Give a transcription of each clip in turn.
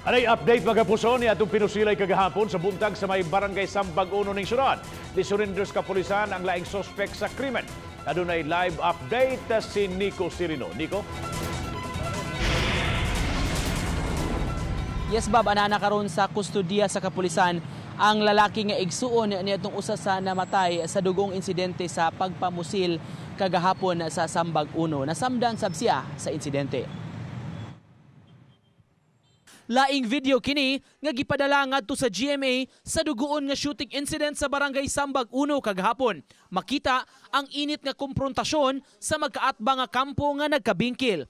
Anay update mga puso ni atong pinusilay kagahapon sa buntag sa may barangay Sambag Uno ning syudad. Disurrenders kapulisan ang laing sospek sa krimen. Adunay live update si Nico Sirino. Nico? Yes, Bob, anana karon sa kustodiya sa kapulisan ang lalaki nga igsuon niadtong usa sa namatay sa dugong insidente sa pagpamusil kagahapon sa Sambag Uno. Nasamdan sab siya sa insidente. Laing video kini nga gipadala ngadto sa GMA sa dugoon nga shooting incident sa barangay Sambag Uno kagahapon. Makita ang init nga komprontasyon sa magkaatba nga kampo nga nagkabingkil.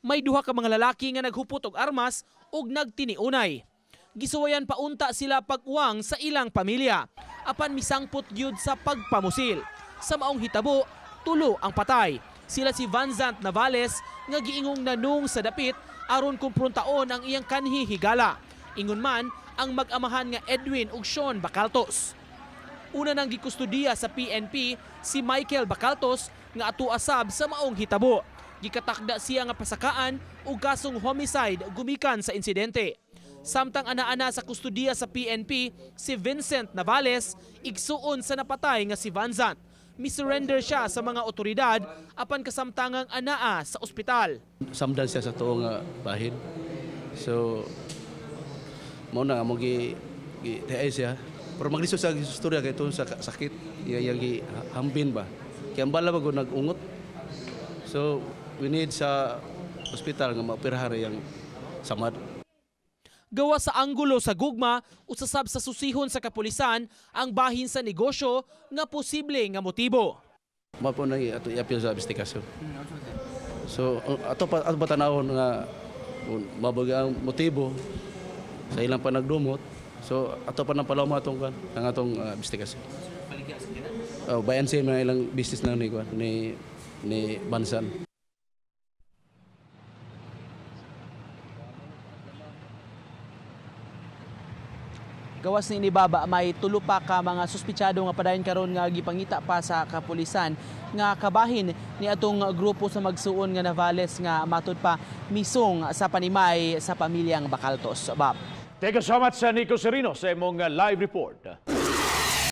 May duha ka mga lalaki nga naghupot og armas ug nagtiniunay. Gisuwayan pa unta sila pag-uwang sa ilang pamilya. Apan misangpot gyud sa pagpamusil. Sa maong hitabo, tulo ang patay. Sila si Vanzant Navales nga giingong nanung sa dapit aron kumprontaon ang iyang kanhi higala. Ingon man ang mag-amahan nga Edwin ug Sean Bacaltos. Una nang gikustodiya sa PNP si Michael Bacaltos nga atua sab sa maong hitabo. Gikatakda siya nga pasakaan ug kasong homicide gumikan sa insidente. Samtang ana-ana sa kustodiya sa PNP si Vincent Navales igsuon sa napatay nga si Vanzant. Misurrender siya sa mga otoridad apan kasamtangang anaa sa ospital. Samdan siya sa tuong bahid. So mo na mo gi siya. Pero maglisod sa istorya kay sa sakit yang hambin ba. Kaya ang bala bago nag-ungot. So we need sa ospital nga maoperahan yang samad. Gawa sa anggulo sa gugma, usasab sa susihon sa kapulisan ang bahin sa negosyo nga posible nga motibo. Mapo na ato iapil sa investigasyon. So ato pa tanawon nga mabaga ang motibo sa ilang panagdumot. So ato pa nang palawma atong ang atong investigasyon. Bayan sa ilang business na ni Bansan. Gawas ni Baba, may tulo pa ka mga suspitsado nga padayon karon nga gipangita pa sa kapulisan nga kabahin ni atong grupo sa magsuon nga Navales nga matud pa misong sa panimay sa pamilyang Bacaltos. Bob. Thank you so much, Nico Sirino, sa imong live report.